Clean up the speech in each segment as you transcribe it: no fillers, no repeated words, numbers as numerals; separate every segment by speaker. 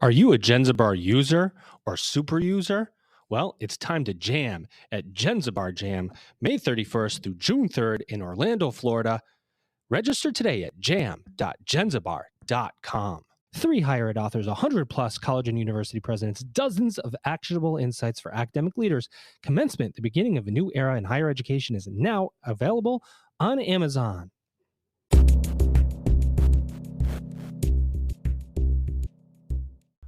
Speaker 1: Are you a Genzibar user or super user? Well, it's time to jam at Genzibar Jam, May 31st through June 3rd in Orlando, Florida. Register today at jam.genzibar.com. 3 higher ed authors, 100 plus college and university presidents, dozens of actionable insights for academic leaders. Commencement, the beginning of a new era in higher education, is now available on Amazon.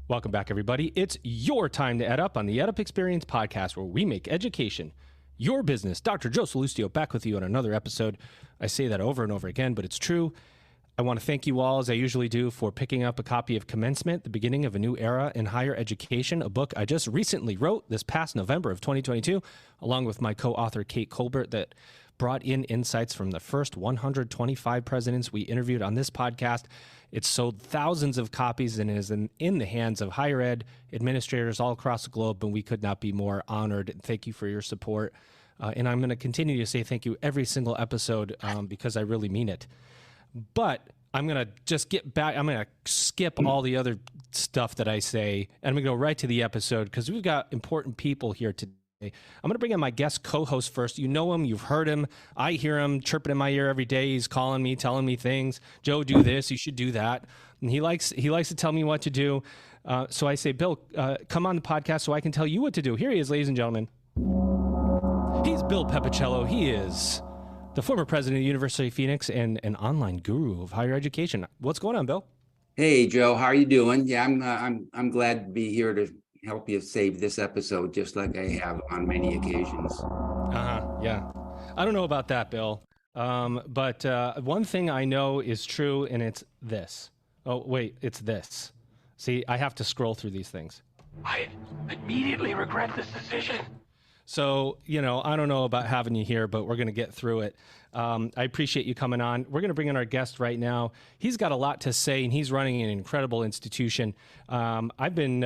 Speaker 1: Welcome back, everybody. It's your time to EdUp on the EdUp Experience podcast, where we make education your business. Dr. Joe Salustio back with you on another episode. I say that over and over again, but it's true. I want to thank you all, as I usually do, for picking up a copy of Commencement, the beginning of a new era in higher education, a book I just recently wrote this past November of 2022, along with my co-author, Kate Colbert, that brought in insights from the first 125 presidents we interviewed on this podcast. It's sold thousands of copies and is in the hands of higher ed administrators all across the globe, and we could not be more honored. Thank you for your support. And I'm going to continue to say thank you every single episode because I really mean it. But I'm going to just get back. I'm going to skip all the other stuff that I say, and I'm going to go right to the episode because we've got important people here today. I'm going to bring in my guest co-host first. You know him. You've heard him. I hear him chirping in my ear every day. He's calling me, telling me things. Joe, do this. You should do that. And he likes to tell me what to do. So I say, Bill, come on the podcast so I can tell you what to do. Here he is, ladies and gentlemen. He's Bill Pepicello. He is the former president of the University of Phoenix and an online guru of higher education. What's going on, Bill?
Speaker 2: Hey, Joe, how are you doing? Yeah, I'm glad to be here to help you save this episode, just like I have on many occasions.
Speaker 1: Yeah. I don't know about that, Bill. But one thing I know is true, and it's this. Oh, wait, it's this. See, I have to scroll through these things.
Speaker 3: I immediately regret this decision.
Speaker 1: So, I don't know about having you here, but we're going to get through it. I appreciate you coming on. We're going to bring in our guest right now. He's got a lot to say, and he's running an incredible institution. I've been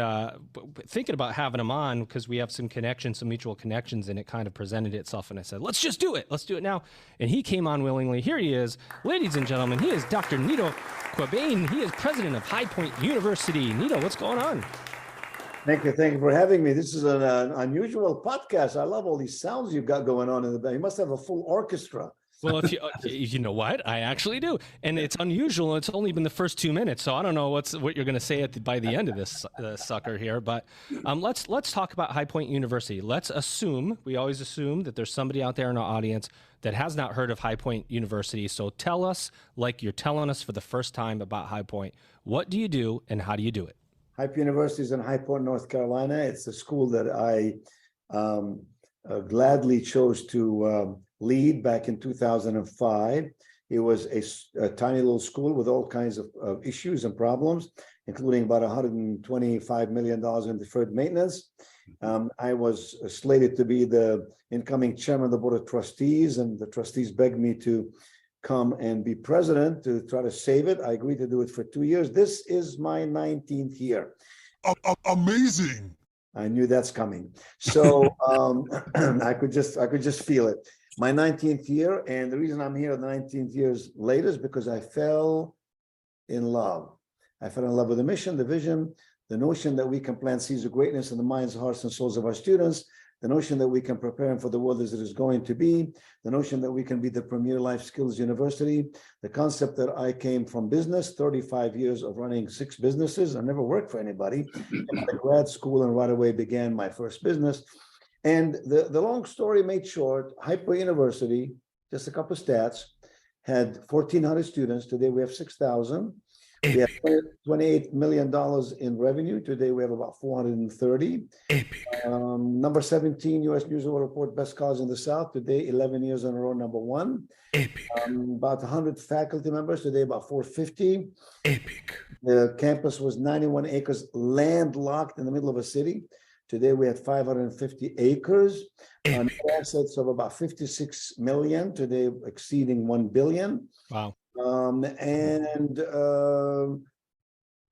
Speaker 1: thinking about having him on because we have some connections, some mutual connections, and it kind of presented itself. And I said, let's just do it. Let's do it now. And he came on willingly. Here he is. Ladies and gentlemen, he is Dr. Nido Qubein. He is president of High Point University. Nido, what's going on?
Speaker 4: Thank you for having me. This is an unusual podcast. I love all these sounds you've got going on in the back. You must have a full orchestra.
Speaker 1: Well, if you know what, I actually do, and it's unusual. It's only been the first 2 minutes, so I don't know what you're going to say by the end of this sucker here. But let's talk about High Point University. We always assume that there's somebody out there in our audience that has not heard of High Point University. So tell us, like you're telling us for the first time, about High Point. What do you do, and how do you do it?
Speaker 4: High Point University is in High Point, North Carolina. It's a school that I gladly chose to lead back in 2005. It was a tiny little school with all kinds of issues and problems, including about $125 million in deferred maintenance. I was slated to be the incoming chairman of the board of trustees, and the trustees begged me to come and be president to try to save it. I agreed to do it for 2 years. This is my 19th year.
Speaker 5: Amazing.
Speaker 4: I knew that's coming. So I could just feel it. My 19th year, and the reason I'm here the 19th years later is because I fell in love. I fell in love with the mission, the vision, the notion that we can plant seeds of greatness in the minds, hearts, and souls of our students, the notion that we can prepare them for the world as it is going to be, the notion that we can be the premier life skills university, the concept that I came from business, 35 years of running 6 businesses. I never worked for anybody. I went to grad school and right away began my first business. And the long story made short, High Point University, just a couple of stats, had 1,400 students. Today we have 6,000. We have $28 million in revenue. Today we have about 430. Number 17 U.S. News & World Report Best College in the South. Today, 11 years in a row, number 1. About 100 faculty members. Today, about 450. The campus was 91 acres landlocked in the middle of a city. Today we had 550 acres. Assets of about 56 million. Today exceeding 1 billion.
Speaker 1: Wow.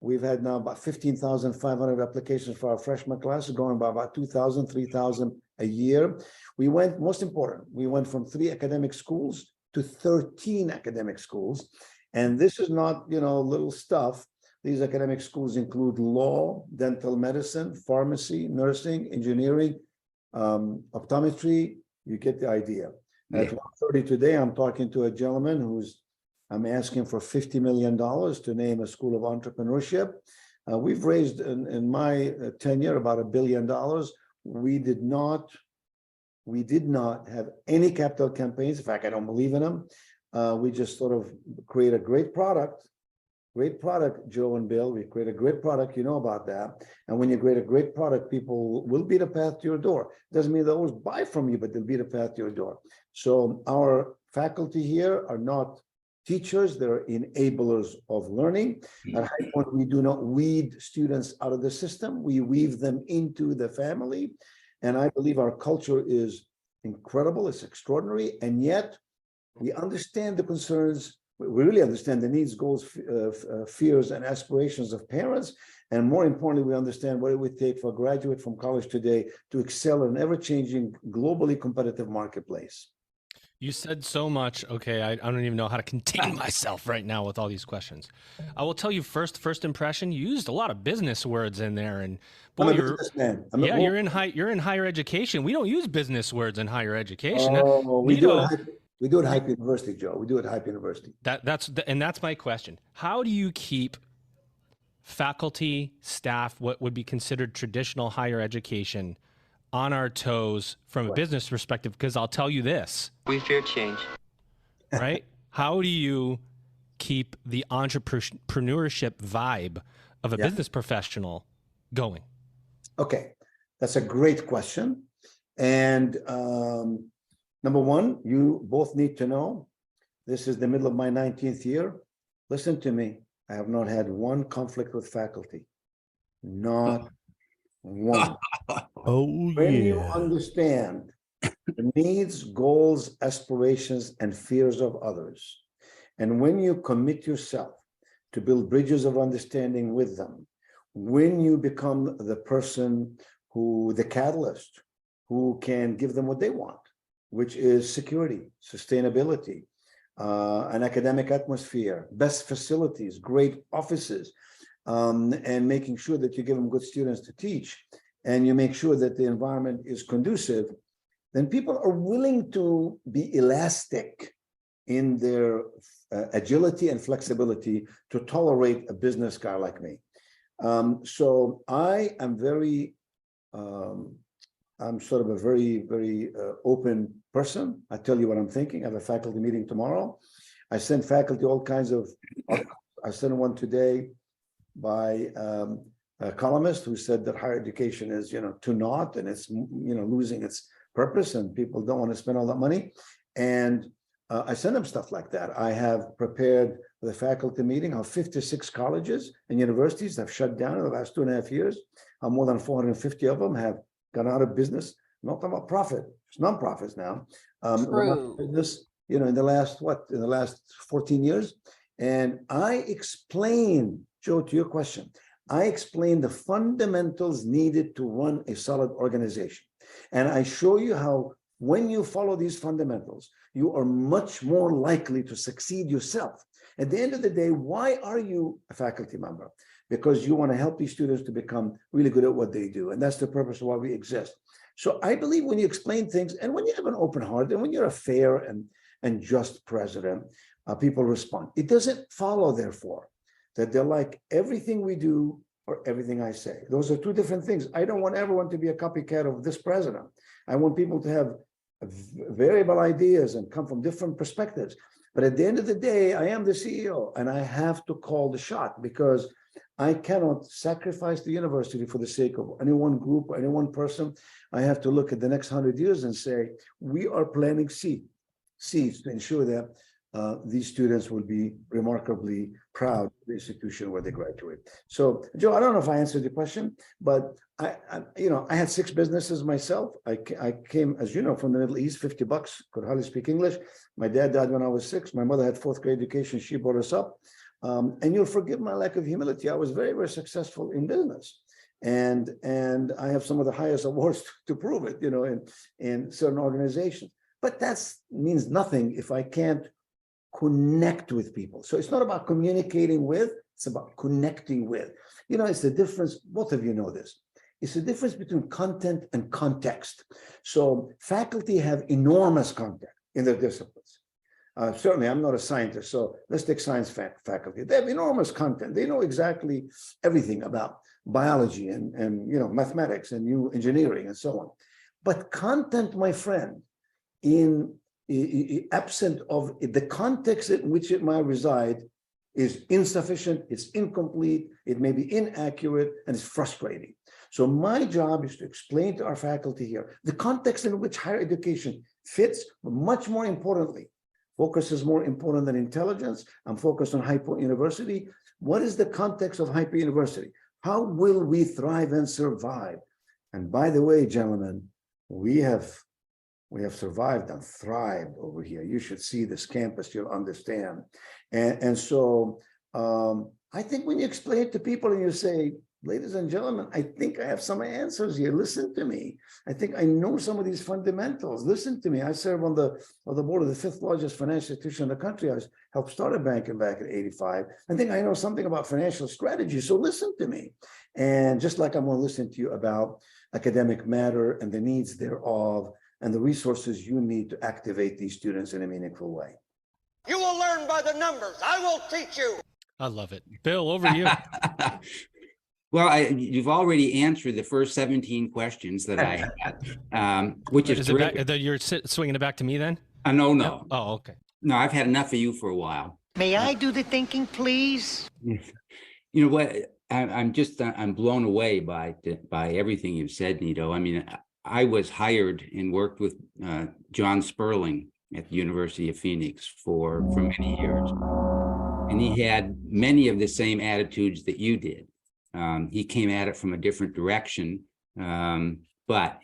Speaker 4: We've had now about 15,500 applications for our freshman class, going by about 2,000, 3,000 a year. We went, most important, we went from 3 academic schools to 13 academic schools. And this is not, little stuff. These academic schools include law, dental medicine, pharmacy, nursing, engineering, optometry. You get the idea. At 1:30 today, I'm talking to a gentleman I'm asking for $50 million to name a school of entrepreneurship. We've raised in my tenure about $1 billion. We did not have any capital campaigns. In fact, I don't believe in them. We just sort of create a great product, Joe and Bill. We create a great product, you know about that. And when you create a great product, people will beat a path to your door. Doesn't mean they'll always buy from you, but they'll beat a path to your door. So our faculty here are not teachers, they're enablers of learning. At High Point, we do not weed students out of the system. We weave them into the family. And I believe our culture is incredible, it's extraordinary. And yet we understand the concerns, we really understand the needs, goals, fears, and aspirations of parents. And more importantly, we understand what it would take for a graduate from college today to excel in an ever-changing, globally competitive marketplace.
Speaker 1: You said so much. Okay, I don't even know how to contain myself right now with all these questions. I will tell you first impression, you used a lot of business words in there, and boy,
Speaker 4: I'm a businessman.
Speaker 1: You're in higher education. We don't use business words in higher education.
Speaker 4: We do at Hype University, Joe. We do it at Hype University.
Speaker 1: That's my question. How do you keep faculty, staff, what would be considered traditional higher education, on our toes from a business perspective? Because I'll tell you this.
Speaker 6: We fear change.
Speaker 1: Right? How do you keep the entrepreneurship vibe of a business professional going?
Speaker 4: Okay, that's a great question. And number one, you both need to know, this is the middle of my 19th year. Listen to me. I have not had one conflict with faculty. Not one. When you understand the needs, goals, aspirations, and fears of others, and when you commit yourself to build bridges of understanding with them, when you become the person the catalyst, who can give them what they want, which is security, sustainability, an academic atmosphere, best facilities, great offices, and making sure that you give them good students to teach, and you make sure that the environment is conducive, then people are willing to be elastic in their agility and flexibility to tolerate a business guy like me. So I am I'm sort of a very open person. I tell you what I'm thinking. I have a faculty meeting tomorrow. I send faculty all kinds of, I sent one today by a columnist who said that higher education is, too naught, and it's, losing its purpose, and people don't want to spend all that money. And I send them stuff like that. I have prepared the faculty meeting how 56 colleges and universities have shut down in the last 2.5 years. How more than 450 of them have gone out of business. I'm not talking about profit, it's non-profits now. Business, in the last 14 years. And I explain, Joe, to your question, I explain the fundamentals needed to run a solid organization. And I show you how when you follow these fundamentals, you are much more likely to succeed yourself. At the end of the day, why are you a faculty member? Because you want to help these students to become really good at what they do. And that's the purpose of why we exist. So I believe when you explain things, and when you have an open heart, and when you're a fair and just president, people respond. It doesn't follow, therefore, that they're like everything we do or everything I say. Those are two different things. I don't want everyone to be a copycat of this president. I want people to have variable ideas and come from different perspectives. But at the end of the day, I am the CEO, and I have to call the shot, because I cannot sacrifice the university for the sake of any one group or any one person. I have to look at the next 100 years and say, we are planting seeds to ensure that these students will be remarkably proud of the institution where they graduate. So, Joe, I don't know if I answered the question, but I had 6 businesses myself. I came, as you know, from the Middle East, $50, could hardly speak English. My dad died when I was 6. My mother had 4th grade education. She brought us up. And you'll forgive my lack of humility. I was very, very successful in business. And I have some of the highest awards to prove it, in certain organizations. But that means nothing if I can't connect with people. So it's not about communicating with, It's about connecting with. You know, it's the difference, both of you know this. It's the difference between content and context. So faculty have enormous content in their disciplines. Certainly, I'm not a scientist, so let's take science faculty. They have enormous content. They know exactly everything about biology and you know, mathematics and new engineering and so on. But content, my friend, absent of the context in which it might reside, is insufficient, it's incomplete, it may be inaccurate, and it's frustrating. So my job is to explain to our faculty here the context in which higher education fits, but much more importantly, focus is more important than intelligence. I'm focused on High Point University. What is the context of High Point University? How will we thrive and survive? And by the way, gentlemen, we have survived and thrived over here. You should see this campus, you'll understand. And so I think when you explain it to people and you say, ladies and gentlemen, I think I have some answers here. Listen to me. I think I know some of these fundamentals. Listen to me. I serve on the board of the fifth largest financial institution in the country. I helped start a bank back in '85. I think I know something about financial strategy. So listen to me. And just like I'm going to listen to you about academic matter and the needs thereof and the resources you need to activate these students in a meaningful way.
Speaker 6: You will learn by the numbers. I will teach you.
Speaker 1: I love it. Bill, over to you.
Speaker 2: Well, you've already answered the first 17 questions that I had, which is terrific.
Speaker 1: You're swinging it back to me then?
Speaker 2: No.
Speaker 1: Yep. Oh, okay.
Speaker 2: No, I've had enough of you for a while.
Speaker 6: May I do the thinking, please?
Speaker 2: You know what? I'm blown away by everything you've said, Nido. I mean, I was hired and worked with John Sperling at the University of Phoenix for many years, and he had many of the same attitudes that you did. He came at it from a different direction, but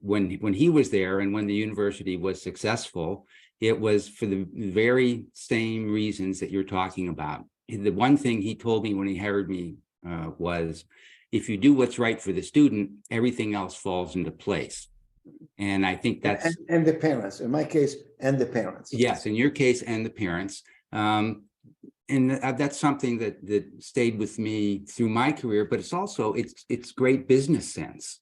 Speaker 2: when he was there and when the university was successful, it was for the very same reasons that you're talking about. The one thing he told me when he hired me was, if you do what's right for the student, everything else falls into place. And I think that's...
Speaker 4: And the parents, in my case, and the parents.
Speaker 2: Yes, in your case, and the parents. And that's something that stayed with me through my career, but it's also, it's great business sense.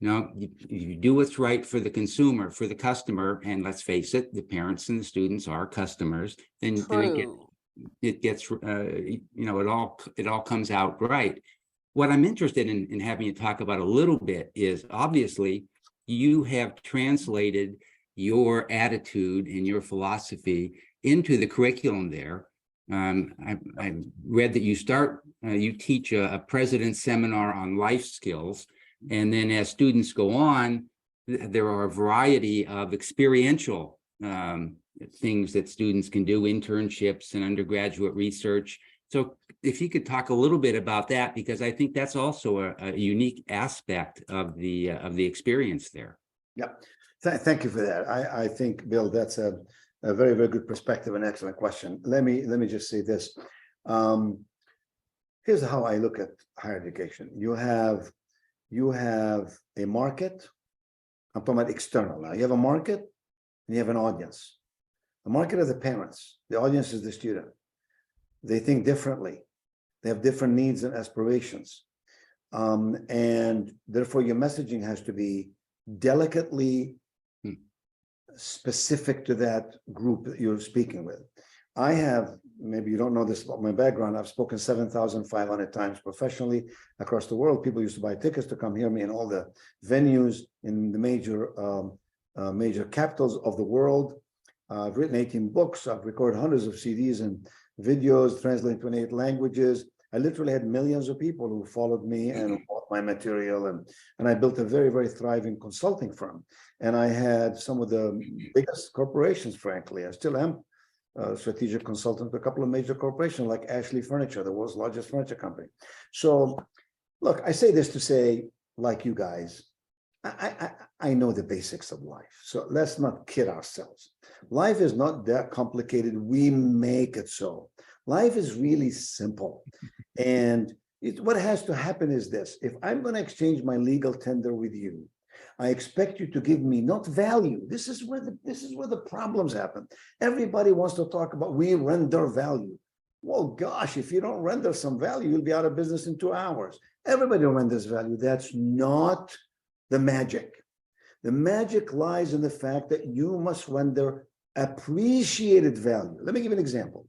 Speaker 2: You know, you do what's right for the consumer, for the customer, and let's face it, the parents and the students are customers, then it gets, you know, it all comes out right. What I'm interested in having you talk about a little bit is, obviously, you have translated your attitude and your philosophy into the curriculum there. I read that you teach a president's seminar on life skills, and then as students go on, there are a variety of experiential things that students can do, internships and undergraduate research. So if you could talk a little bit about that, because I think that's also a unique aspect of the experience there.
Speaker 4: Yeah, thank you for that. I think, Bill, that's a very, very good perspective and excellent question. Let me just say this. Here's how I look at higher education. You have a market. I'm talking about external now. You have a market and you have an audience. The market are the parents. The audience is the student. They think differently. They have different needs and aspirations. And therefore your messaging has to be delicately specific to that group that you're speaking with. I have, maybe you don't know this about my background, I've spoken 7,500 times professionally across the world. People used to buy tickets to come hear me in all the venues in the major capitals of the world. I've written 18 books. I've recorded hundreds of CDs and videos, translated 28 languages. I literally had millions of people who followed me and bought my material, and I built a very, very thriving consulting firm. And I had some of the biggest corporations, frankly. I still am a strategic consultant to a couple of major corporations like Ashley Furniture, the world's largest furniture company. So look, I say this to say, like you guys, I know the basics of life. So let's not kid ourselves. Life is not that complicated. We make it so. Life is really simple. And what has to happen is this: if I'm going to exchange my legal tender with you, I expect you to give me not value. This is where the problems happen. Everybody wants to talk about we render value. Well, gosh, if you don't render some value, you'll be out of business in 2 hours. Everybody renders value. That's not the magic. The magic lies in the fact that you must render appreciated value. Let me give you an example.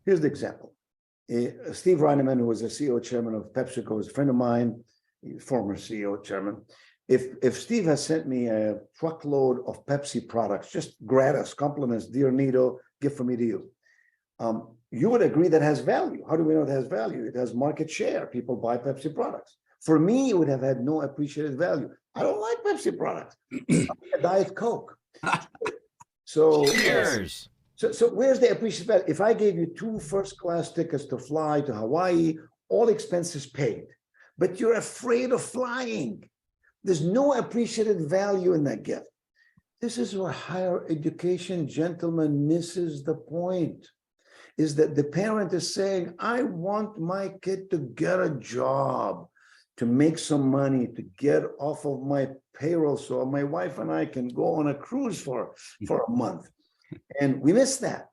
Speaker 4: Here's the example. Steve Reineman, who was the CEO chairman of PepsiCo, is a friend of mine, former CEO chairman. If Steve has sent me a truckload of Pepsi products, just gratis, compliments, dear Nido, gift from me to you. You would agree that has value. How do we know it has value? It has market share. People buy Pepsi products. For me, it would have had no appreciated value. I don't like Pepsi products. I Diet Coke. So,
Speaker 7: Cheers.
Speaker 4: So where's the appreciated value? If I gave you 2 first-class tickets to fly to Hawaii, all expenses paid, but you're afraid of flying, there's no appreciated value in that gift. This is where higher education, gentlemen, misses the point. Is that the parent is saying, I want my kid to get a job, to make some money, to get off of my payroll so my wife and I can go on a cruise for a month. And we miss that.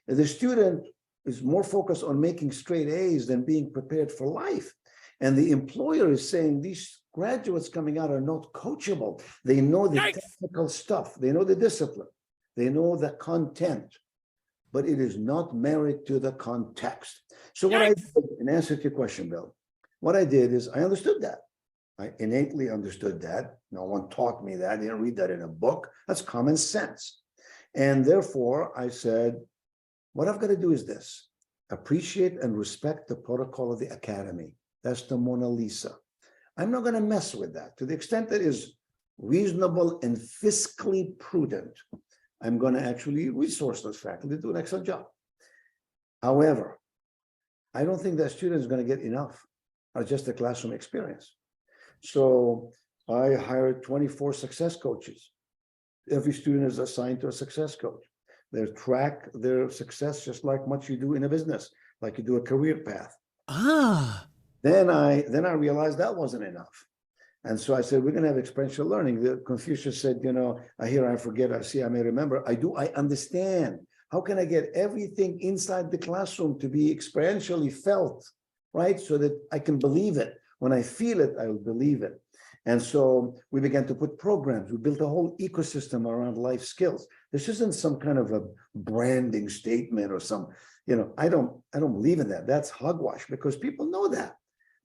Speaker 4: The student is more focused on making straight A's than being prepared for life. And the employer is saying these graduates coming out are not coachable. They know the technical stuff. They know the discipline. They know the content. But it is not married to the context. So what I did, in answer to your question, Bill, what I did is I understood that. I innately understood that. No one taught me that. I didn't read that in a book. That's common sense. And therefore, I said, what I've got to do is this: appreciate and respect the protocol of the academy. That's the Mona Lisa. I'm not going to mess with that. To the extent that is reasonable and fiscally prudent, I'm going to actually resource those faculty to do an excellent job. However, I don't think that student is going to get enough of just a classroom experience. So I hired 24 success coaches. Every student is assigned to a success coach. They track their success just like much you do in a business, like you do a career path. Then I realized that wasn't enough. And so I said, we're going to have experiential learning. Confucius said, you know, I hear, I forget, I see, I may remember. I do, I understand. How can I get everything inside the classroom to be experientially felt, right? So that I can believe it. When I feel it, I will believe it. And so we began to put programs. We built a whole ecosystem around life skills. This isn't some kind of a branding statement or some, you know, I don't believe in that. That's hogwash, because people know that.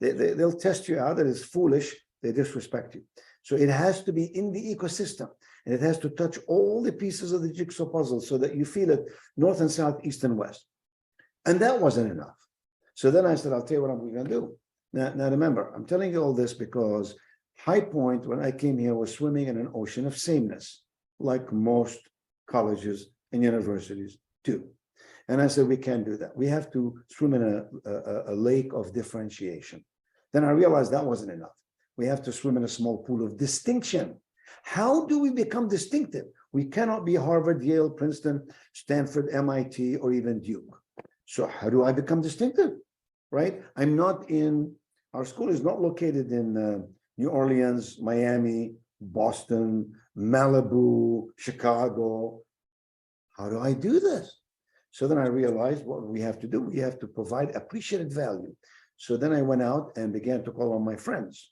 Speaker 4: They'll test you out. That is foolish. They disrespect you. So it has to be in the ecosystem, and it has to touch all the pieces of the jigsaw puzzle so that you feel it north and south, east and west. And that wasn't enough. So then I said, I'll tell you what I'm going to do. Now remember, I'm telling you all this because High Point, when I came here, was swimming in an ocean of sameness, like most colleges and universities do. And I said, we can't do that. We have to swim in a lake of differentiation. Then I realized that wasn't enough. We have to swim in a small pool of distinction. How do we become distinctive? We cannot be Harvard, Yale, Princeton, Stanford, MIT, or even Duke. So how do I become distinctive, right? I'm not in, our school is not located in New Orleans, Miami, Boston, Malibu, Chicago. How do I do this? So then I realized what we have to do. We have to provide appreciated value. So then I went out and began to call on my friends.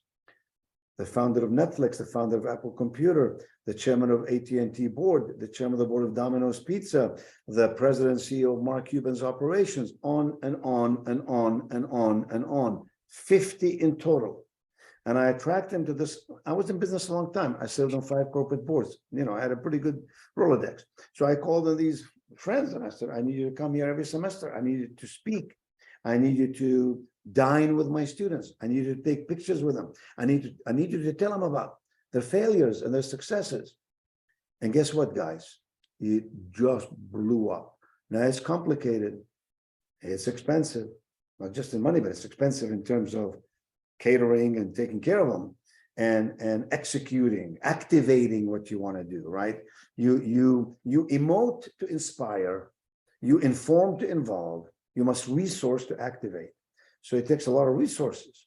Speaker 4: The founder of Netflix, the founder of Apple Computer, the chairman of AT&T board, the chairman of the board of Domino's Pizza, the president and CEO of Mark Cuban's operations, on and on and on and on and on. 50 in total. And I attract them to this. I was in business a long time. I served on 5 corporate boards. You know, I had a pretty good Rolodex. So I called on these friends and I said, I need you to come here every semester. I need you to speak. I need you to dine with my students. I need you to take pictures with them. I need you to tell them about their failures and their successes. And guess what, guys? It just blew up. Now it's complicated. It's expensive, not just in money, but it's expensive in terms of catering and taking care of them and executing, activating what you want to do, right? You emote to inspire, you inform to involve, you must resource to activate. So it takes a lot of resources.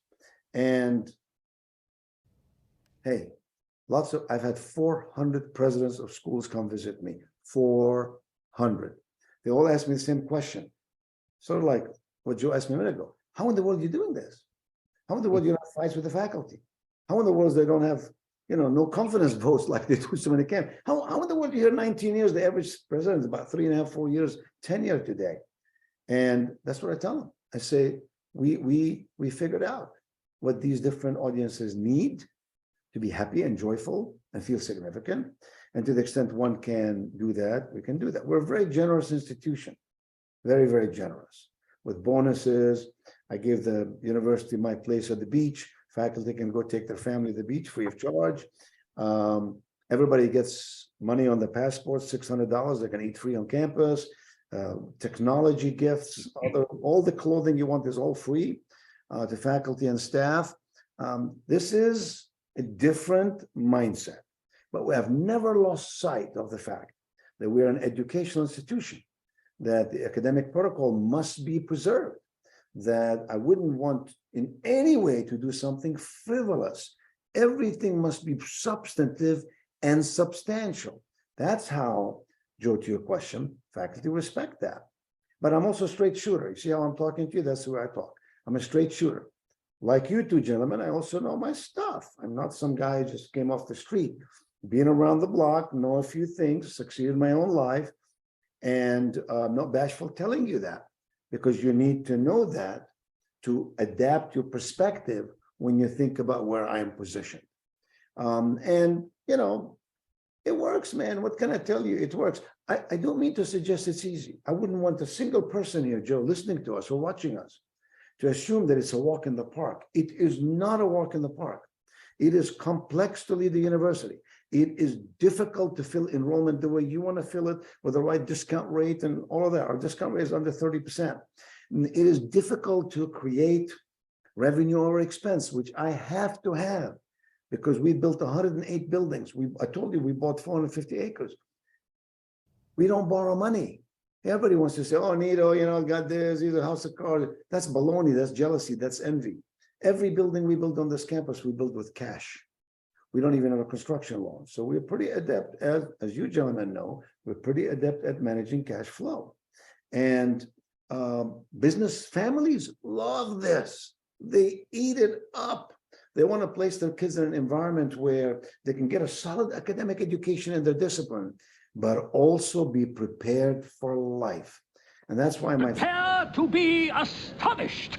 Speaker 4: And hey, I've had 400 presidents of schools come visit me, 400. They all ask me the same question. Sort of like what Joe asked me a minute ago. How in the world are you doing this? How in the world you have fights with the faculty? How in the world they don't have, no confidence votes like they do so many camps? How in the world you hear 19 years, the average president is about 3.5, 4 years tenure today? And that's what I tell them. I say, we figured out what these different audiences need to be happy and joyful and feel significant. And to the extent one can do that, we can do that. We're a very generous institution, very, very generous with bonuses. I gave the university my place at the beach. Faculty can go take their family to the beach free of charge. Everybody gets money on the passport, $600. They can eat free on campus. Technology gifts, all the clothing you want is all free to faculty and staff. This is a different mindset, but we have never lost sight of the fact that we're an educational institution, that the academic protocol must be preserved, that I wouldn't want in any way to do something frivolous. Everything must be substantive and substantial. That's how, Joe, to your question, faculty respect that. But I'm also a straight shooter. You see how I'm talking to you? That's the way I talk. I'm a straight shooter. Like you two gentlemen, I also know my stuff. I'm not some guy who just came off the street. Being around the block, know a few things, succeeded in my own life, and I'm not bashful telling you that, because you need to know that to adapt your perspective when you think about where I am positioned. And, it works, man. What can I tell you? It works. I don't mean to suggest it's easy. I wouldn't want a single person here, Joe, listening to us or watching us, to assume that it's a walk in the park. It is not a walk in the park. It is complex to lead the university. It is difficult to fill enrollment the way you want to fill it with the right discount rate and all of that. Our discount rate is under 30%. It is difficult to create revenue or expense, which I have to have, because we built 108 buildings. I told you we bought 450 acres. We don't borrow money. Everybody wants to say, oh, Nido, got this, he's a house of cards. That's baloney, that's jealousy, that's envy. Every building we build on this campus, we build with cash. We don't even have a construction loan. So we're pretty adept, as you gentlemen know, we're pretty adept at managing cash flow. And business families love this. They eat it up. They want to place their kids in an environment where they can get a solid academic education in their discipline, but also be prepared for life. And that's why
Speaker 3: Prepare to be astonished.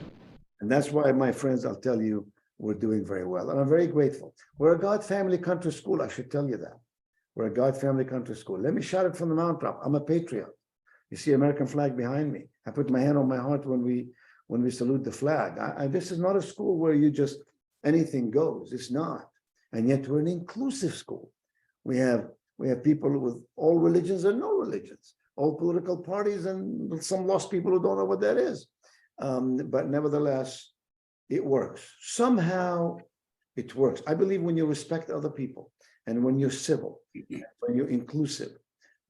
Speaker 4: And that's why, my friends, I'll tell you, we're doing very well. And I'm very grateful. We're a God Family Country School. I should tell you that. We're a God Family Country School. Let me shout it from the mountaintop. I'm a patriot. You see American flag behind me. I put my hand on my heart when we salute the flag. This is not a school where you just anything goes. It's not. And yet we're an inclusive school. We have people with all religions and no religions, all political parties and some lost people who don't know what that is. But nevertheless, it works. Somehow it works. I believe when you respect other people and when you're civil, when you're inclusive,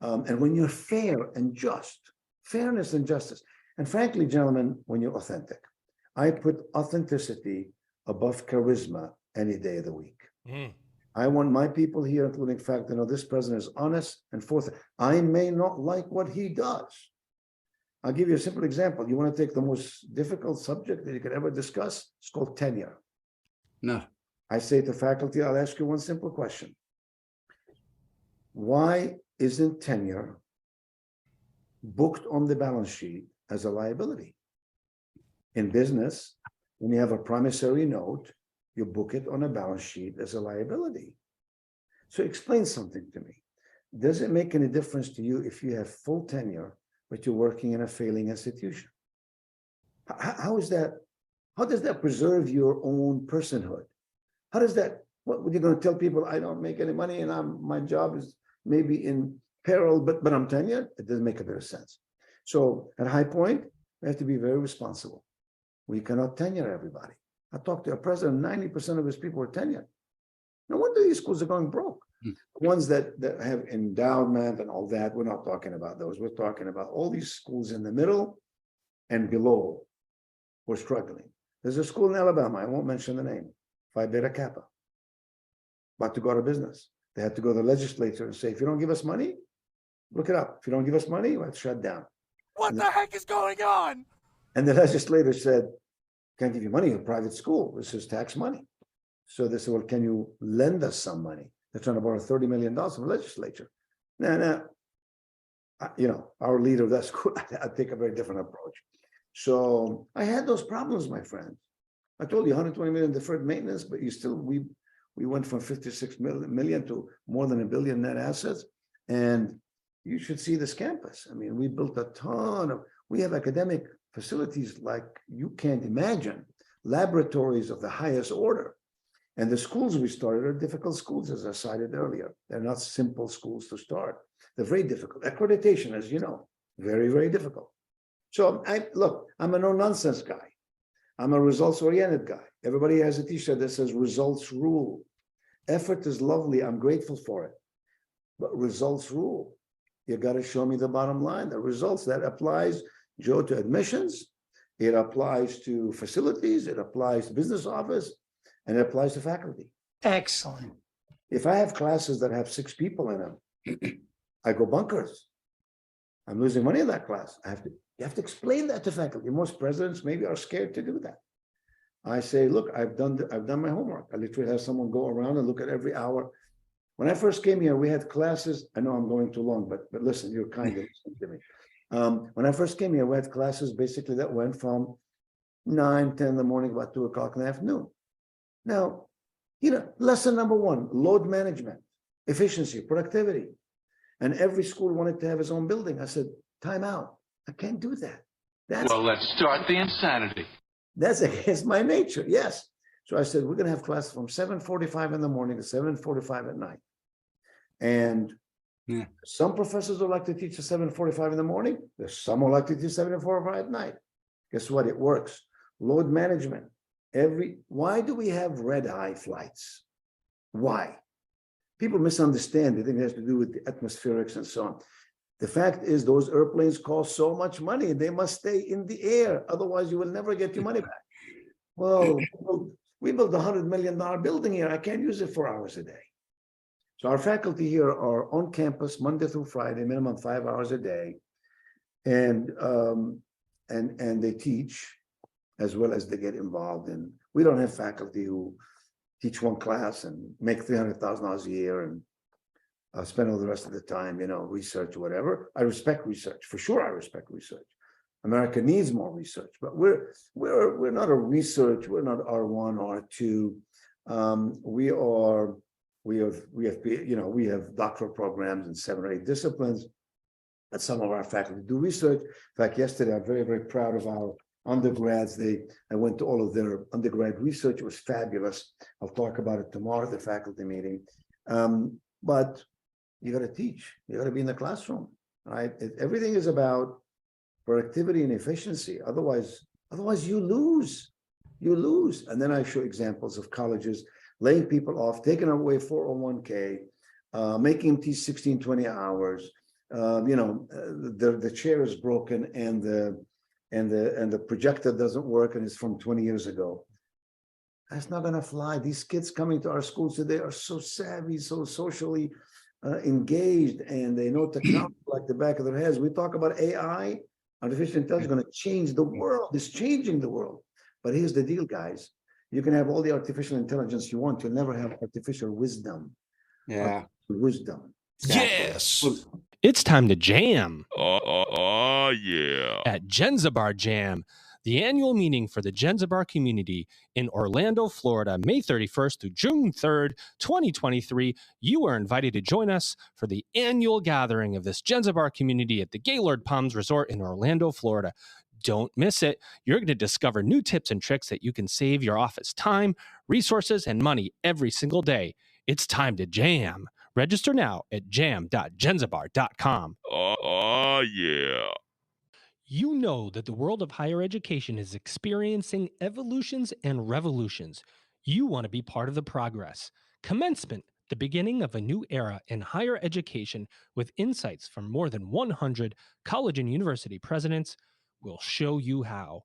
Speaker 4: and when you're fair and just, fairness and justice. And frankly, gentlemen, when you're authentic, I put authenticity above charisma any day of the week. I want my people here, including fact, to know this president is honest and forthright. I may not like what he does. I'll give you a simple example. You want to take the most difficult subject that you could ever discuss? It's called tenure.
Speaker 2: No.
Speaker 4: I say to faculty, I'll ask you one simple question. Why isn't tenure booked on the balance sheet as a liability? In business, when you have a promissory note, you book it on a balance sheet as a liability. So explain something to me. Does it make any difference to you if you have full tenure, but you're working in a failing institution? How is that? How does that preserve your own personhood? How does that, what you're going to tell people, I don't make any money and my job is maybe in peril, but I'm tenured? It doesn't make a bit of sense. So at High Point, we have to be very responsible. We cannot tenure everybody. I talked to a president, 90% of his people are tenured. No wonder these schools are going broke. The ones that have endowment and all that, we're not talking about those. We're talking about all these schools in the middle and below who are struggling. There's a school in Alabama, I won't mention the name, Phi Beta Kappa, about to go out of business. They had to go to the legislature and say, if you don't give us money, look it up. If you don't give us money, let's shut down.
Speaker 5: What the heck is going on?
Speaker 4: And the legislator said, can't give you money in a private school. This is tax money. So they said, well, can you lend us some money? They're trying to borrow $30 million from the legislature. Now, our leader of that school, I take a very different approach. So I had those problems, my friend. I told you 120 million deferred maintenance, but we went from 56 million to more than $1 billion net assets. And you should see this campus. I mean, we built we have academic facilities like you can't imagine, laboratories of the highest order. And the schools we started are difficult schools, as I cited earlier. They're not simple schools to start. They're very difficult. Accreditation, as you know, very, very difficult. So I'm a no-nonsense guy. I'm a results-oriented guy. Everybody has a t-shirt that says results rule. Effort is lovely. I'm grateful for it. But results rule. You got to show me the bottom line, the results. That applies, Joe, to admissions. It applies to facilities. It applies to business office. And it applies to faculty.
Speaker 7: Excellent.
Speaker 4: If I have classes that have 6 people in them, I go bunkers. I'm losing money in that class. You have to explain that to faculty. Most presidents maybe are scared to do that. I say, look, I've done my homework. I literally have someone go around and look at every hour. When I first came here, we had classes. I know I'm going too long, but listen, you're kind of listening to me. When I first came here, we had classes basically that went from 9, 10 in the morning, about 2 o'clock in the afternoon. Now, lesson number 1, load management, efficiency, productivity. And every school wanted to have its own building. I said, time out. I can't do that.
Speaker 8: Well, let's start the insanity.
Speaker 4: That's against my nature, yes. So I said, we're going to have classes from 7:45 in the morning to 7:45 at night. And some professors would like to teach at 7:45 in the morning. There's some who like to teach 7:45 at night. Guess what? It works. Load management. Why do we have red-eye flights? Why? People misunderstand. They think it has to do with the atmospherics and so on. The fact is, those airplanes cost so much money, they must stay in the air. Otherwise, you will never get your money back. Well, we built a $100 million building here. I can't use it 4 hours a day. So our faculty here are on campus Monday through Friday, minimum 5 hours a day, and they teach as well as they get involved in. We don't have faculty who teach one class and make $300,000 a year and spend all the rest of the time, research or whatever. I respect research, for sure. I respect research. America needs more research, but we're not a research. We're not R1, R2. We have doctoral programs in 7 or 8 disciplines. But some of our faculty do research. In fact, yesterday I'm very, very proud of our undergrads. I went to all of their undergrad research. It was fabulous. I'll talk about it tomorrow at the faculty meeting. But you got to teach. You got to be in the classroom, right? Everything is about productivity and efficiency. Otherwise you lose. And then I show examples of colleges laying people off, taking away 401k, making them teach 16, 20 hours. The chair is broken and the projector doesn't work and it's from 20 years ago. That's not going to fly. These kids coming to our schools today are so savvy, so socially engaged, and they know technology like the back of their heads. We talk about AI, artificial intelligence, going to change the world. It's changing the world. But here's the deal, guys. You can have all the artificial intelligence you want. You'll never have artificial wisdom.
Speaker 2: Yeah.
Speaker 4: Wisdom.
Speaker 5: Yes.
Speaker 1: It's time to jam.
Speaker 5: Yeah.
Speaker 1: At Genzibar Jam, the annual meeting for the Genzibar community in Orlando, Florida, May 31st through June 3rd, 2023. You are invited to join us for the annual gathering of this Genzibar community at the Gaylord Palms Resort in Orlando, Florida. Don't miss it. You're going to discover new tips and tricks that you can save your office time, resources, and money every single day. It's time to jam. Register now at jam.genzibar.com.
Speaker 5: Yeah.
Speaker 1: You know that the world of higher education is experiencing evolutions and revolutions. You want to be part of the progress. Commencement, the beginning of a new era in higher education with insights from more than 100 college and university presidents, will show you how.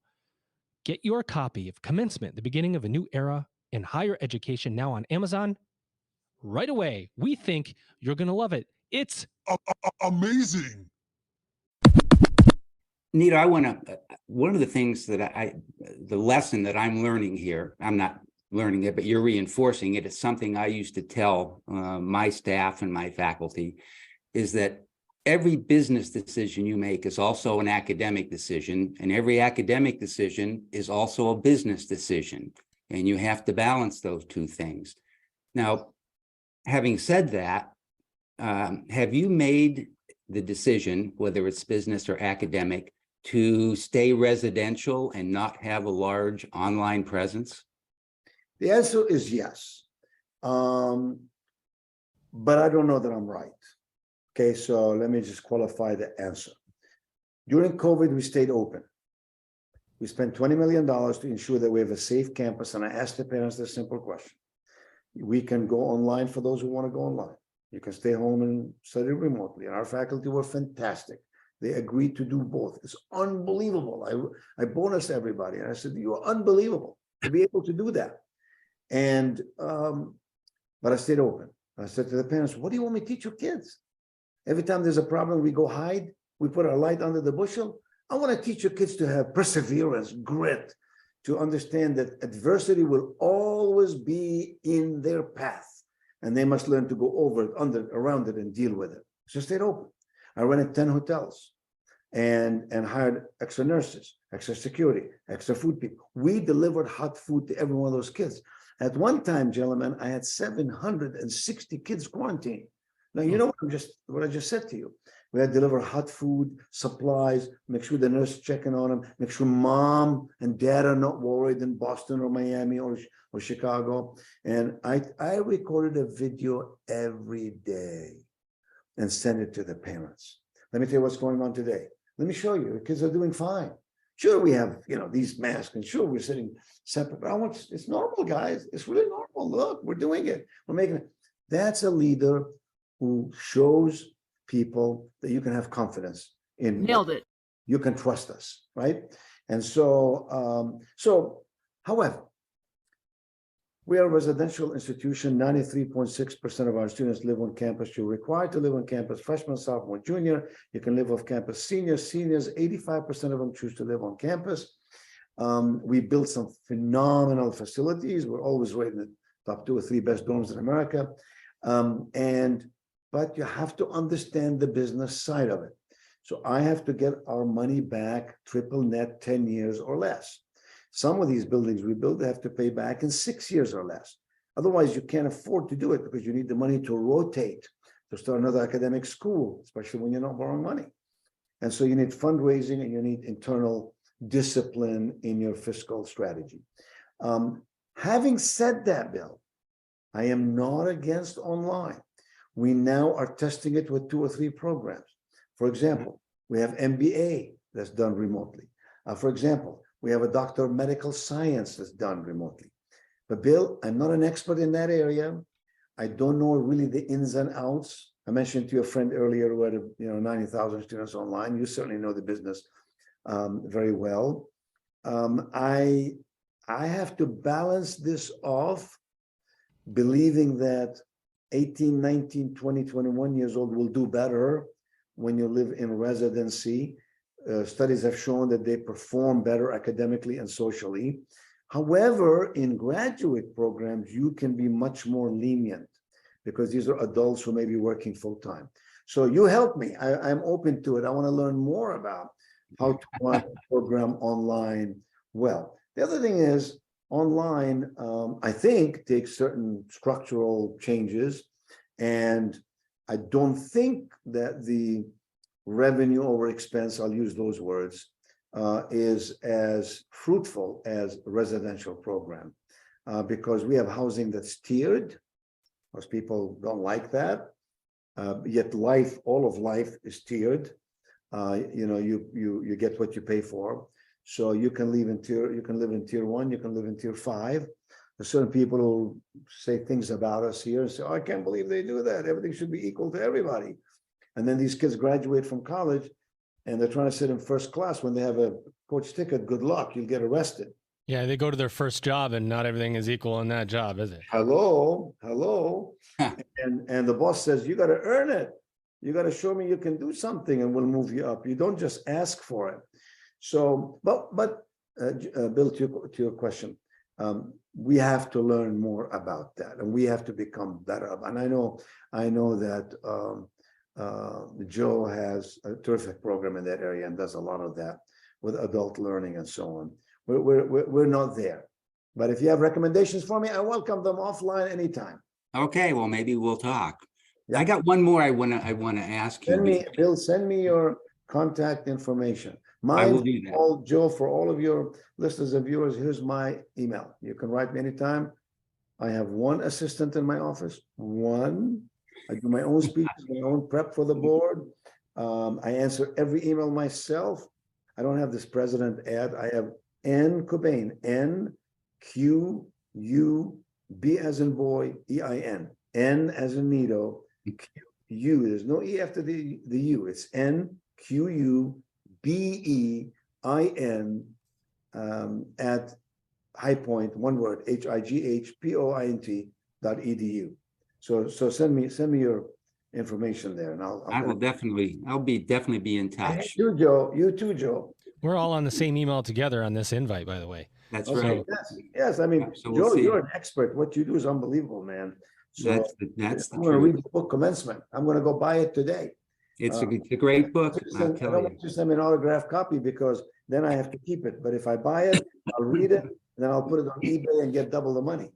Speaker 1: Get your copy of Commencement, the beginning of a new era in higher education now on Amazon right away. We think you're going to love it. It's
Speaker 5: Amazing.
Speaker 2: Nido, I want to, one of the things that the lesson that I'm learning here, I'm not learning it, but you're reinforcing it. It's something I used to tell my staff and my faculty, is that every business decision you make is also an academic decision, and every academic decision is also a business decision. And you have to balance those two things. Now, having said that, have you made the decision, whether it's business or academic, to stay residential and not have a large online presence?
Speaker 4: The answer is yes. But I don't know that I'm right. Okay, so let me just qualify the answer. During COVID, we stayed open. We spent $20 million to ensure that we have a safe campus. And I asked the parents this simple question. We can go online for those who want to go online. You can stay home and study remotely. And our faculty were fantastic. They agreed to do both. It's unbelievable. I bonus everybody. And I said, you are unbelievable to be able to do that. And, but I stayed open. I said to the parents, what do you want me to teach your kids? Every time there's a problem, we go hide. We put our light under the bushel. I want to teach your kids to have perseverance, grit, to understand that adversity will always be in their path. And they must learn to go over it, under, around it, and deal with it. So stayed open. I rented 10 hotels and hired extra nurses, extra security, extra food people. We delivered hot food to every one of those kids. At one time, gentlemen, I had 760 kids quarantined. Now, you know what I just said to you. We had to deliver hot food, supplies, make sure the nurse is checking on them, make sure mom and dad are not worried in Boston or Miami or Chicago. And I recorded a video every day and send it to the parents. Let me tell you what's going on today. Let me show you. The kids are doing fine. Sure, we have, these masks, and sure, we're sitting separate, but it's normal, guys. It's really normal. Look, we're doing it. We're making it. That's a leader who shows people that you can have confidence in.
Speaker 7: Nailed it.
Speaker 4: You can trust us, right? And so, however, we are a residential institution. 93.6% of our students live on campus. You're required to live on campus. Freshman, sophomore, junior. You can live off campus. Seniors, 85% of them choose to live on campus. We built some phenomenal facilities. We're always rated in the top 2 or 3 best dorms in America. But you have to understand the business side of it. So I have to get our money back, triple net, 10 years or less. Some of these buildings we build, they have to pay back in 6 years or less. Otherwise, you can't afford to do it because you need the money to rotate, to start another academic school, especially when you're not borrowing money. And so you need fundraising and you need internal discipline in your fiscal strategy. Having said that, Bill, I am not against online. We now are testing it with 2 or 3 programs. For example, we have MBA that's done remotely. For example, we have a doctor of medical science that's done remotely. But Bill, I'm not an expert in that area. I don't know really the ins and outs. I mentioned to your friend earlier who had 90,000 students online. You certainly know the business very well. I have to balance this off, believing that 18, 19, 20, 21 years old will do better when you live in residency. Studies have shown that they perform better academically and socially. However, in graduate programs, you can be much more lenient because these are adults who may be working full-time. So you help me. I'm open to it. I want to learn more about how to run a program online well. The other thing is, online, I think, takes certain structural changes, and I don't think that the revenue over expense, I'll use those words, is as fruitful as a residential program because we have housing that's tiered. Most people don't like that, yet all of life is tiered. You get what you pay for. So you can live in tier 1, you can live in tier 5. There's certain people who say things about us here and say, oh, I can't believe they do that. Everything should be equal to everybody. And then these kids graduate from college and they're trying to sit in first class when they have a coach ticket. Good luck, you'll get arrested.
Speaker 1: Yeah, they go to their first job and not everything is equal in that job, is it?
Speaker 4: Hello. And the boss says, you got to earn it. You got to show me you can do something and we'll move you up. You don't just ask for it. So, but Bill, to your question, we have to learn more about that, and we have to become better. And I know that Joe has a terrific program in that area and does a lot of that with adult learning and so on. We're not there, but if you have recommendations for me, I welcome them offline anytime.
Speaker 2: Okay, well, maybe we'll talk.
Speaker 4: Yeah.
Speaker 2: I got one more I wanna ask you.
Speaker 4: Bill, send me your contact information.
Speaker 2: I will
Speaker 4: Mine,
Speaker 2: do that.
Speaker 4: all Joe, for all of your listeners and viewers, here's my email. You can write me anytime. I have one assistant in my office. One. I do my own speeches, my own prep for the board. I answer every email myself. I don't have this president ad. I have N Qubein, N-Q-U-B as in boy, E-I-N, N as in Nido, Q-U. There's no E after the U. It's N-Q-U-B-E-I-N at High Point, one word, HIGHPOINT.edu. So send me your information there, and I'll
Speaker 2: definitely be in touch.
Speaker 4: You, Joe. You too, Joe.
Speaker 1: We're all on the same email together on this invite, by the way.
Speaker 2: That's
Speaker 4: Okay,
Speaker 2: right.
Speaker 4: yes. I mean,
Speaker 2: So we'll
Speaker 4: Joe,
Speaker 2: see.
Speaker 4: you're an expert. What you do is unbelievable, man. So
Speaker 2: That's the
Speaker 4: I'm going to read
Speaker 2: truth.
Speaker 4: the book Commencement. I'm going to go buy it today.
Speaker 2: It's a great book,
Speaker 4: I
Speaker 2: I'll
Speaker 4: don't
Speaker 2: tell you.
Speaker 4: want you to send me an autographed copy because then I have to keep it. But if I buy it, I'll read it, and then I'll put it on eBay and get double the money.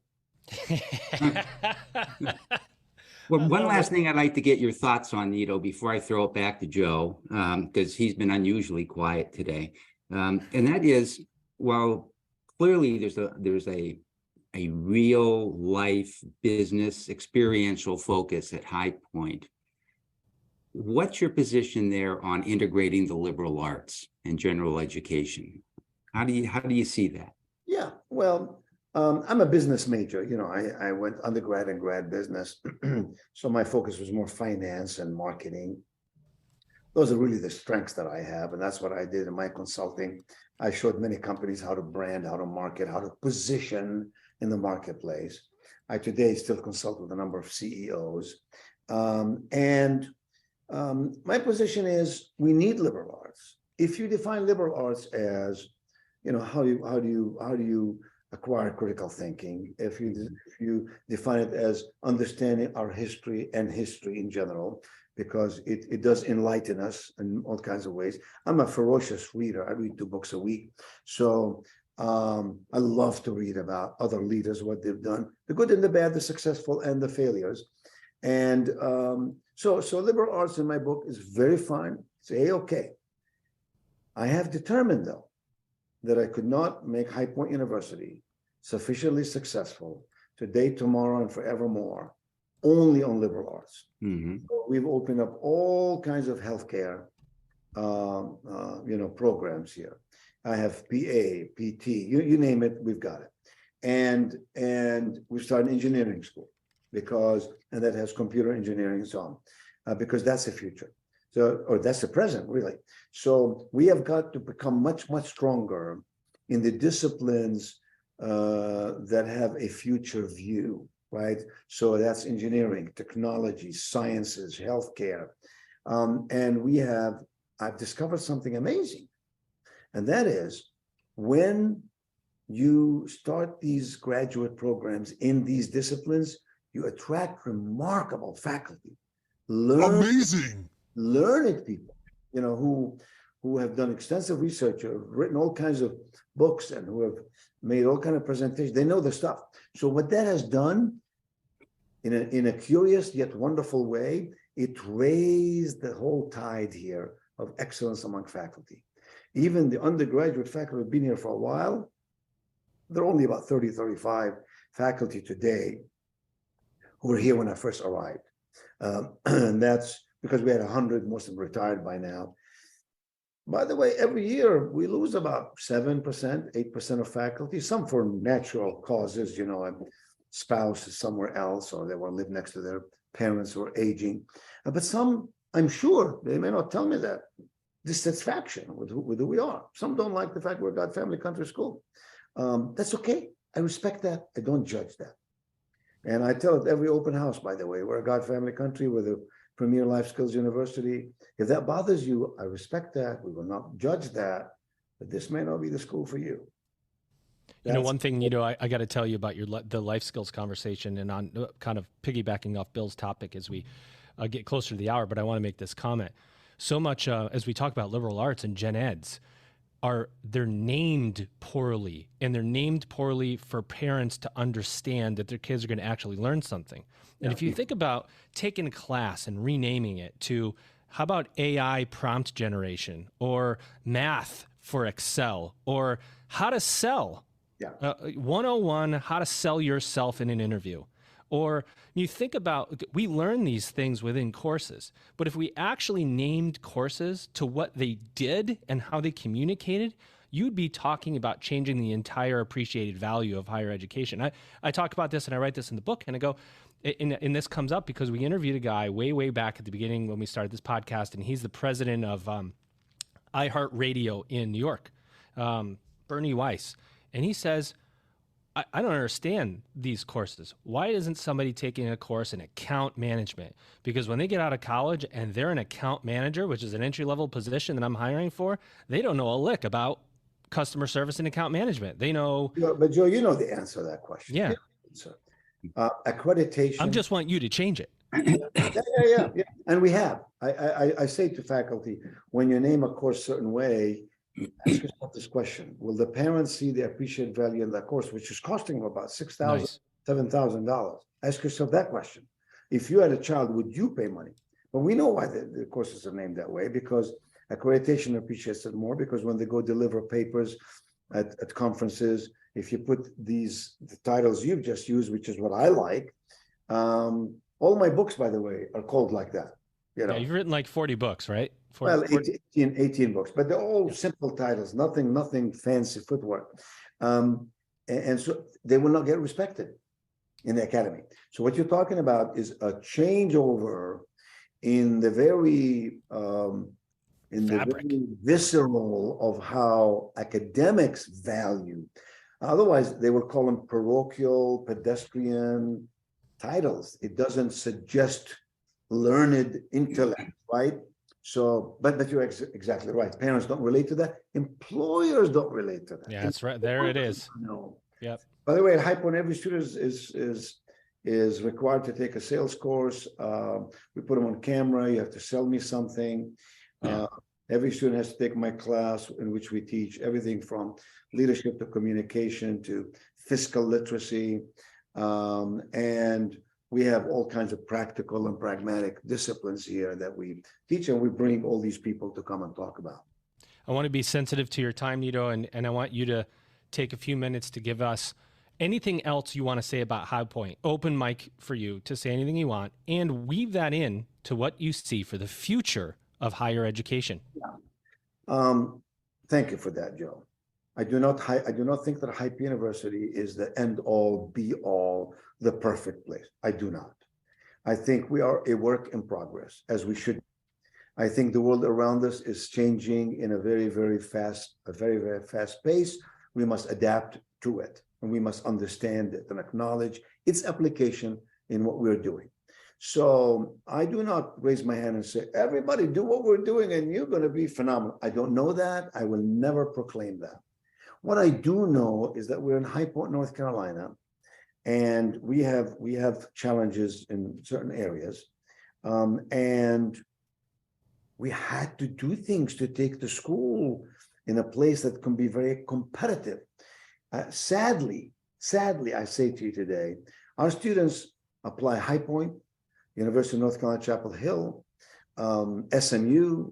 Speaker 2: Well, one last thing I'd like to get your thoughts on, Nido, before I throw it back to Joe, because he's been unusually quiet today. And that is, well, clearly there's a real life business experiential focus at High Point. What's your position there on integrating the liberal arts and general education? How do you see that?
Speaker 4: Yeah, well, I'm a business major. You know, I went undergrad and grad business. So my focus was more finance and marketing. Those are really the strengths that I have. And that's what I did in my consulting. I showed many companies how to brand, how to market, how to position in the marketplace. I today still consult with a number of CEOs. My position is we need liberal arts. If you define liberal arts as, you know, how do you acquire critical thinking, if you define it as understanding our history and history in general, because it does enlighten us in all kinds of ways. I'm a ferocious reader. I read 2 books a week. So I love to read about other leaders, what they've done, the good and the bad, the successful and the failures. And so liberal arts in my book is very fine. It's A-okay. I have determined, though, that I could not make High Point University sufficiently successful today, tomorrow, and forevermore only on liberal arts.
Speaker 2: Mm-hmm.
Speaker 4: So we've opened up all kinds of healthcare, programs here. I have PA, PT, you name it, we've got it. And we started an engineering school and that has computer engineering and so on, because that's the future. So, or that's the present, really. So we have got to become much, much stronger in the disciplines that have a future view, right? So that's engineering, technology, sciences, healthcare. And I've discovered something amazing. And that is when you start these graduate programs in these disciplines, you attract remarkable faculty.
Speaker 5: Amazing.
Speaker 4: Learned people, you know, who have done extensive research, who have written all kinds of books, and who have made all kinds of presentations. They know the stuff. So what that has done, in a curious yet wonderful way, it raised the whole tide here of excellence among faculty. Even the undergraduate faculty have been here for a while. There are only about 30, 35 faculty today who were here when I first arrived. And that's because we had 100, most of them retired by now. By the way, every year we lose about 7%, 8% of faculty, some for natural causes, you know, a spouse is somewhere else, or they want to live next to their parents who are aging. But some, I'm sure, they may not tell me that, dissatisfaction with who we are. Some don't like the fact we're a God Family Country School. That's okay. I respect that. I don't judge that. And I tell it every open house, by the way, we're a God Family Country. We're the Premier Life Skills University. If that bothers you, I respect that. We will not judge that, but this may not be the school for you.
Speaker 1: You know, one thing, Nido, I got to tell you about the life skills conversation, and on kind of piggybacking off Bill's topic as we get closer to the hour, but I want to make this comment. So much as we talk about liberal arts and gen eds, they're named poorly, and they're named poorly for parents to understand that their kids are going to actually learn something. And if you think about taking a class and renaming it to, how about AI prompt generation, or math for Excel, or how to sell, 101, how to sell yourself in an interview. Or you think about, we learn these things within courses, but if we actually named courses to what they did and how they communicated, you'd be talking about changing the entire appreciated value of higher education. I talk about this, and I write this in the book, and I go, and this comes up because we interviewed a guy way back at the beginning when we started this podcast, and he's the president of iHeartRadio in New York, Bernie Weiss. And he says, I don't understand these courses. Why isn't somebody taking a course in account management? Because when they get out of college and they're an account manager, which is an entry-level position that I'm hiring for, they don't know a lick about customer service and account management. They know.
Speaker 4: But Joe, you know the answer to that question.
Speaker 1: Yeah.
Speaker 4: Accreditation.
Speaker 1: I just want you to change it.
Speaker 4: Yeah. And we have. I say to faculty, when you name a course a certain way, ask yourself this question: will the parents see the appreciated value in that course, which is costing them about $6,000, $7,000? Ask yourself that question. If you had a child, would you pay money? But we know why the courses are named that way, because accreditation appreciates it more, because when they go deliver papers at conferences, if you put the titles you've just used, which is what I like, all my books, by the way, are called like that. You know,
Speaker 1: you've written like 40 books, right?
Speaker 4: 18 books, but they're all simple titles, nothing fancy footwork. And so they will not get respected in the academy. So what you're talking about is a changeover in the very visceral of how academics value. Otherwise, they will call them parochial, pedestrian titles. It doesn't suggest learned intellect, right? So, but you're exactly right. Parents don't relate to that. Employers don't relate to that.
Speaker 1: Yeah, that's right. There it is.
Speaker 4: No.
Speaker 1: Yep.
Speaker 4: By the way, at High Point, every student is required to take a sales course. We put them on camera. You have to sell me something. Every student has to take my class, in which we teach everything from leadership to communication to fiscal literacy, and we have all kinds of practical and pragmatic disciplines here that we teach, and we bring all these people to come and talk about.
Speaker 1: I want to be sensitive to your time, Nido, and I want you to take a few minutes to give us anything else you want to say about High Point. Open mic for you to say anything you want, and weave that in to what you see for the future of higher education.
Speaker 4: Thank you for that, Joe. I do not think that High Point University is the end all be all, the perfect place. I do not. I think we are a work in progress, as we should. I think the world around us is changing in a very, very fast pace. We must adapt to it, and we must understand it and acknowledge its application in what we're doing. So I do not raise my hand and say, everybody do what we're doing and you're going to be phenomenal. I don't know that. I will never proclaim that. What I do know is that we're in High Point, North Carolina, and we have challenges in certain areas. And we had to do things to take the school in a place that can be very competitive. Sadly, I say to you today, our students apply High Point, University of North Carolina, Chapel Hill, SMU,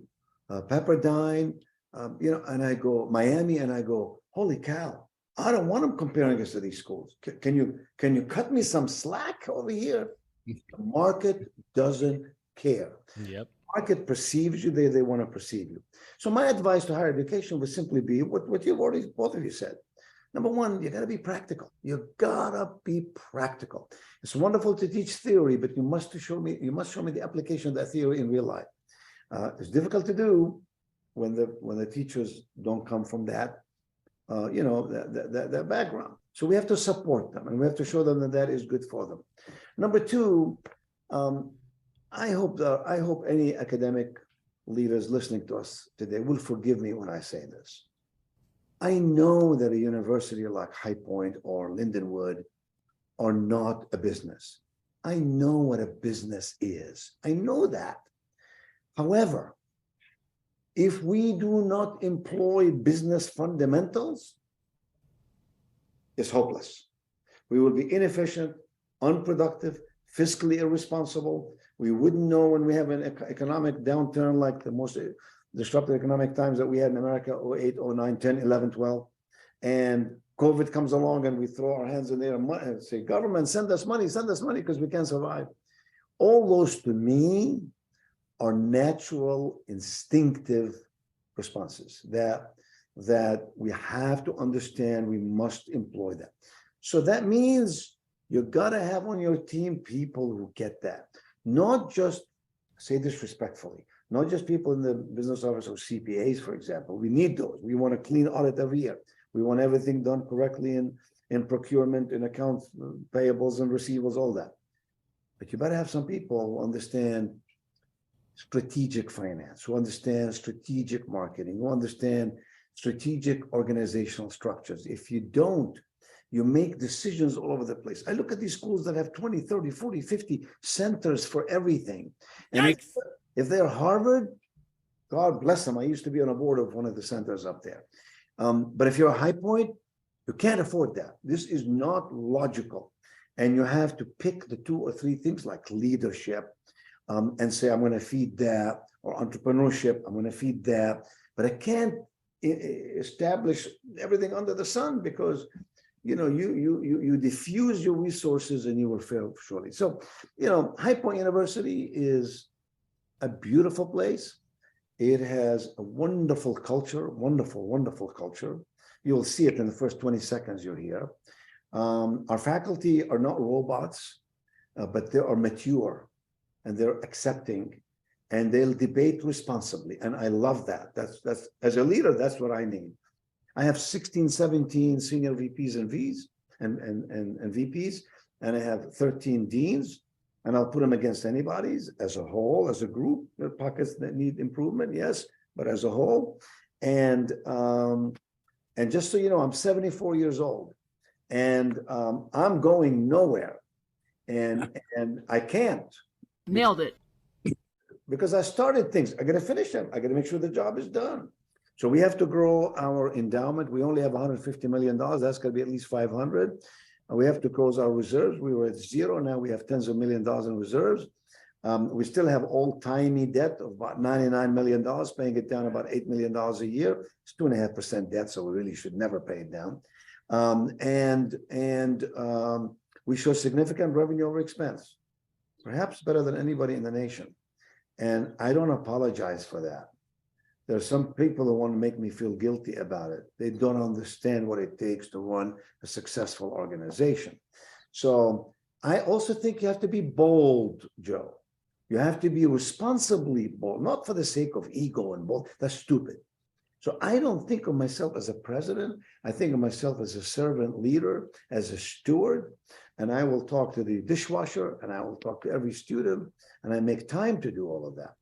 Speaker 4: Pepperdine, and I go Miami, and I go, holy cow, I don't want them comparing us to these schools. Can you cut me some slack over here? The market doesn't care.
Speaker 1: Yep.
Speaker 4: Market perceives you, they want to perceive you. So my advice to higher education would simply be what you've already, both of you said. Number one, you got to be practical. You gotta be practical. It's wonderful to teach theory, but you must show me the application of that theory in real life. It's difficult to do when the teachers don't come from that background. So we have to support them, and we have to show them that is good for them. Number two, I hope any academic leaders listening to us today will forgive me when I say this. I know that a university like High Point or Lindenwood are not a business. I know what a business is. I know that. However, if we do not employ business fundamentals, it's hopeless. We will be inefficient, unproductive, fiscally irresponsible. We wouldn't know when we have an economic downturn like the most disruptive economic times that we had in America, 08, 09, 10, 11, 12. And COVID comes along and we throw our hands in the air and say, government, send us money because we can't survive. All those to me are natural, instinctive responses that we have to understand. We must employ that. So that means you gotta have on your team people who get that. Not just, say this respectfully, not just people in the business office or CPAs, for example. We need those. We want a clean audit every year. We want everything done correctly in procurement, in accounts, payables and receivables, all that. But you better have some people who understand strategic finance, who understand strategic marketing, who understand strategic organizational structures. If you don't, you make decisions all over the place. I look at these schools that have 20, 30, 40, 50 centers for everything. And if they're Harvard, God bless them. I used to be on a board of one of the centers up there. But if you're a High Point, you can't afford that. This is not logical. And you have to pick the 2 or 3 things like leadership and say, I'm going to feed that, or entrepreneurship, I'm going to feed that. But I can't establish everything under the sun because you diffuse your resources and you will fail shortly. So, High Point University is a beautiful place. It has a wonderful culture, wonderful culture. You'll see it in the first 20 seconds you're here. Our faculty are not robots, but they are mature and they're accepting and they'll debate responsibly. And I love that. That's as a leader, that's what I need. I have 16, 17 senior VPs and Vs and VPs, and I have 13 deans, and I'll put them against anybody's as a whole, as a group. There are pockets that need improvement, yes, but as a whole. And just so you know, I'm 74 years old, and I'm going nowhere, and I can't.
Speaker 7: Nailed it.
Speaker 4: Because I started things. I got to finish them. I got to make sure the job is done. So we have to grow our endowment. We only have $150 million. That's going to be at least 500. And we have to close our reserves. We were at 0. Now we have tens of millions of dollars in reserves. We still have old-timey debt of about $99 million, paying it down about $8 million a year. It's 2.5% debt, so we really should never pay it down. We show significant revenue over expense, perhaps better than anybody in the nation. And I don't apologize for that. There are some people who want to make me feel guilty about it. They don't understand what it takes to run a successful organization. So I also think you have to be bold, Joe. You have to be responsibly bold, not for the sake of ego and bold. That's stupid. So I don't think of myself as a president. I think of myself as a servant leader, as a steward, and I will talk to the dishwasher and I will talk to every student, and I make time to do all of that.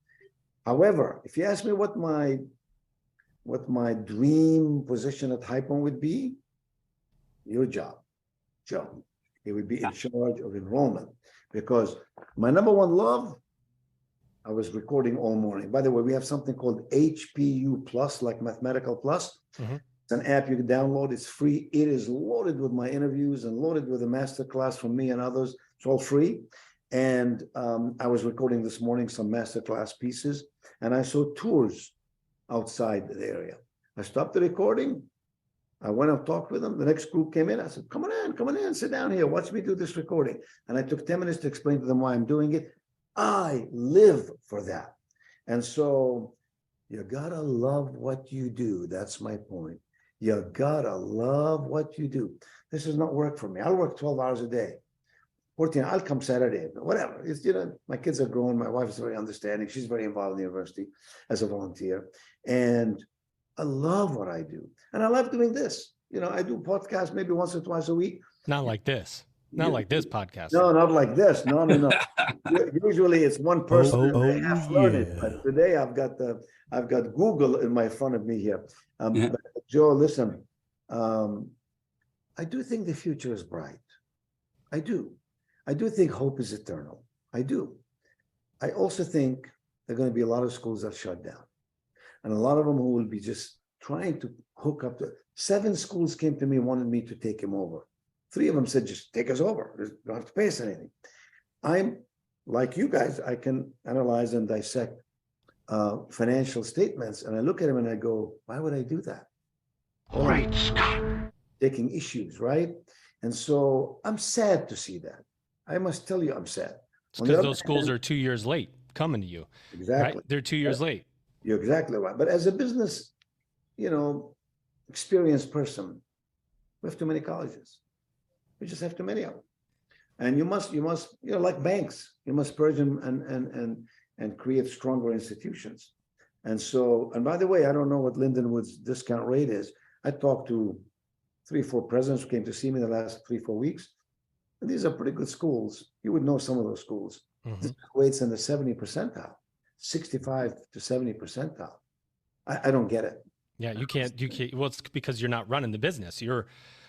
Speaker 4: However, if you ask me what my dream position at High Point would be, your job, Joe. It would be in charge of enrollment, because my number one love, I was recording all morning. By the way, we have something called HPU Plus, like Mathematical Plus. Mm-hmm. It's an app you can download. It's free. It is loaded with my interviews and loaded with a master class from me and others. It's all free. And I was recording this morning some masterclass pieces, and I saw tours outside the area. I stopped the recording. I went and talked with them. The next group came in. I said, come on in, sit down here. Watch me do this recording. And I took 10 minutes to explain to them why I'm doing it. I live for that. And so you gotta love what you do. That's my point. You gotta love what you do. This is not work for me. I'll work 12 hours a day. 14, I'll come Saturday, whatever. It's, my kids are grown. My wife is very understanding. She's very involved in the university as a volunteer. And I love what I do. And I love doing this. I do podcasts maybe once or twice a week.
Speaker 1: Not like this. Not like this podcast.
Speaker 4: No, not like this. No. Usually it's one person and they half learn it. But today I've got Google in my front of me here. But Joe, listen, I do think the future is bright. I do think hope is eternal. I do. I also think there are going to be a lot of schools that shut down, and a lot of them who will be just trying to hook up to. 7 schools came to me, wanted me to take them over. 3 of them said, just take us over. You don't have to pay us anything. I'm like you guys, I can analyze and dissect financial statements, and I look at them and I go, why would I do that?
Speaker 3: Great Scott.
Speaker 4: Taking issues, right? And so I'm sad to see that. I must tell you, I'm sad.
Speaker 1: It's because those schools are 2 years late coming to you.
Speaker 4: Exactly.
Speaker 1: Right? They're 2 years late.
Speaker 4: You're exactly right. But as a business, experienced person, we have too many colleges. We just have too many of them. And you must, like banks, you must purge them and create stronger institutions. And so, and by the way, I don't know what Lindenwood's discount rate is. I talked to 3 or 4 presidents who came to see me in the last 3 or 4 weeks. And these are pretty good schools. You would know some of those schools. This weights in the 70 percentile, 65 to 70 percentile. I don't get it.
Speaker 1: Yeah, you can't. Well, it's because you're not running the business. You're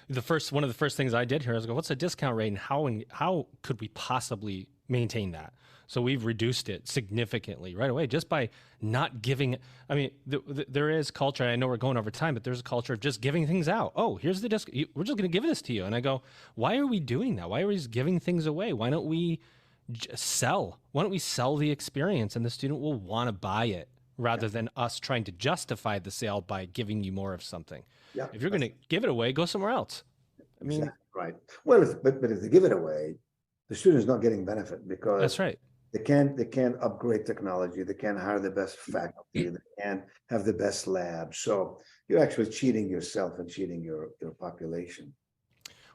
Speaker 1: one of the first things I did here is go, what's the discount rate and how could we possibly maintain that? So we've reduced it significantly right away just by not giving. I mean, there is culture. I know we're going over time, but there's a culture of just giving things out. Oh, here's the disc. We're just going to give this to you. And I go, why are we doing that? Why are we just giving things away? Why don't we sell? Why don't we sell the experience and the student will want to buy it rather than us trying to justify the sale by giving you more of something. Yeah. If you're going to give it away, go somewhere else. I mean,
Speaker 4: exactly right. Well, but if they give it away, the student is not getting benefit because
Speaker 1: that's right.
Speaker 4: They can't upgrade technology. They can't hire the best faculty. They can't have the best lab. So you're actually cheating yourself and cheating your population.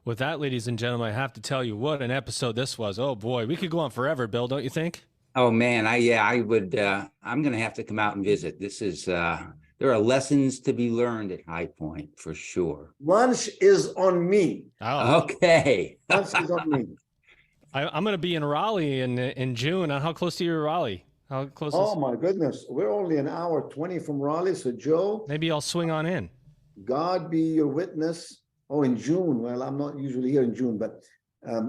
Speaker 1: With that, ladies and gentlemen, I have to tell you what an episode this was. Oh boy, we could go on forever, Bill, don't you think?
Speaker 2: Oh man, I would. I'm going to have to come out and visit. This is. There are lessons to be learned at High Point for sure.
Speaker 4: Lunch is on me.
Speaker 2: Oh. Okay.
Speaker 4: Lunch is on me.
Speaker 1: I'm going to be in Raleigh in June. How close to you, Raleigh? How close?
Speaker 4: Oh my goodness, we're only an hour 20 from Raleigh. So Joe,
Speaker 1: maybe I'll swing on in.
Speaker 4: God be your witness. Oh, in June. Well, I'm not usually here in June, but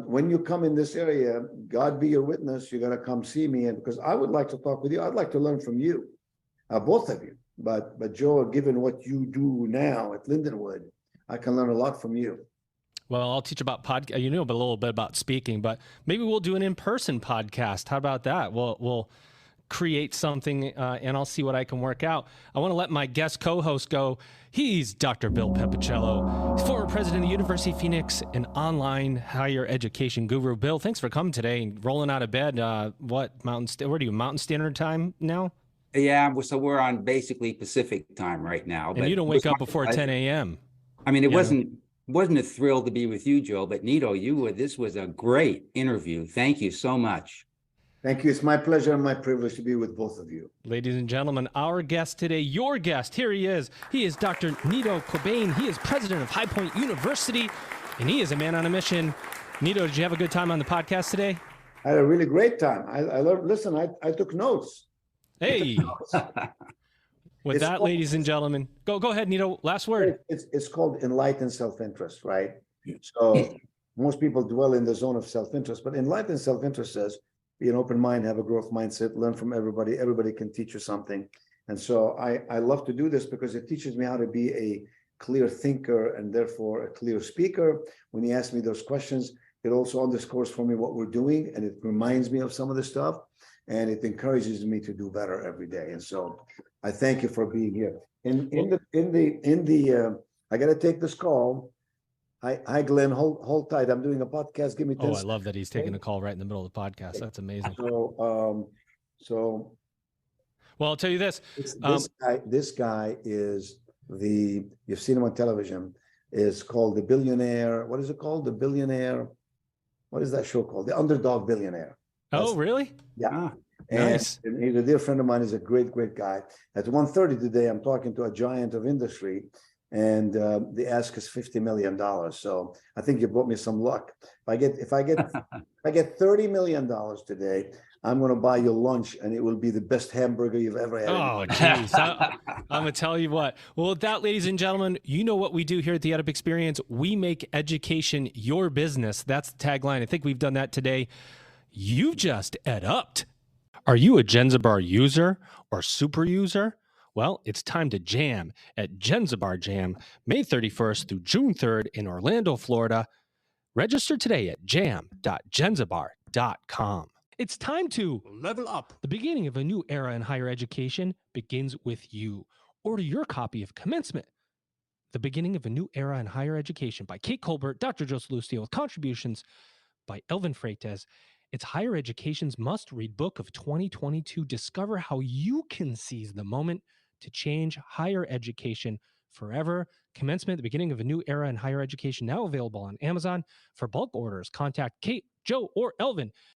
Speaker 4: when you come in this area, God be your witness. You got to come see me, and because I would like to talk with you. I'd like to learn from you, both of you. But Joe, given what you do now at Lindenwood, I can learn a lot from you.
Speaker 1: Well, I'll teach about podcast. You know a little bit about speaking, but maybe we'll do an in-person podcast. How about that? We'll create something, and I'll see what I can work out. I want to let my guest co-host go. He's Dr. Bill Pepicello. He's former president of University of Phoenix, an online higher education guru. Bill, thanks for coming today and rolling out of bed. Where do you, Mountain Standard Time now?
Speaker 2: Yeah, so we're on basically Pacific time right now.
Speaker 1: And you don't wake up before 10 a.m.
Speaker 2: I mean, it wasn't a thrill to be with you, Joe, but Nido, this was a great interview. Thank you so much.
Speaker 4: Thank you. It's my pleasure and my privilege to be with both of you.
Speaker 1: Ladies and gentlemen, our guest today, your guest, here he is. He is Dr. Nido Qubein. He is president of High Point University, and he is a man on a mission. Nido, did you have a good time on the podcast today?
Speaker 4: I had a really great time. I learned, listen, I took notes.
Speaker 1: Hey. With that, ladies and gentlemen, go ahead, Nido. Last word.
Speaker 4: It's called enlightened self-interest, right? So most people dwell in the zone of self-interest, but enlightened self-interest says, be an open mind, have a growth mindset, learn from everybody. Everybody can teach you something. And so I love to do this because it teaches me how to be a clear thinker and therefore a clear speaker. When you ask me those questions, it also underscores for me what we're doing, and it reminds me of some of the stuff, and it encourages me to do better every day. And so I thank you for being here. I got to take this call. Hi, Glenn. Hold tight. I'm doing a podcast. Give me 10
Speaker 1: seconds. I love that he's taking a call right in the middle of the podcast. That's amazing.
Speaker 4: So,
Speaker 1: well, I'll tell you this.
Speaker 4: This guy is you've seen him on television, is called the billionaire. What is it called? The billionaire. What is that show called? The Underdog Billionaire.
Speaker 1: Oh, really?
Speaker 4: Yeah.
Speaker 1: Nice.
Speaker 4: And he's a dear friend of mine. He's a great, great guy. At 1:30 today, I'm talking to a giant of industry, and the ask is $50 million. So I think you brought me some luck. If I get $30 million today, I'm going to buy you lunch, and it will be the best hamburger you've ever had.
Speaker 1: Oh, geez. I'm going to tell you what. Well, with that, ladies and gentlemen, you know what we do here at the EdUp Experience. We make education your business. That's the tagline. I think we've done that today. You've just EdUp'd. Are you a Genzibar user or super user? Well, it's time to jam at Genzibar Jam, May 31st through June 3rd in Orlando, Florida. Register today at jam.genzibar.com. It's time to
Speaker 5: Level up.
Speaker 1: The beginning of a new era in higher education begins with you. Order your copy of Commencement, The Beginning of a New Era in Higher Education by Kate Colbert, Dr. Joe Salustio, with contributions by Elvin Freitas. It's higher education's must-read book of 2022. Discover how you can seize the moment to change higher education forever. Commencement, The Beginning of a New Era in Higher Education, now available on Amazon. For bulk orders, contact Kate, Joe, or Elvin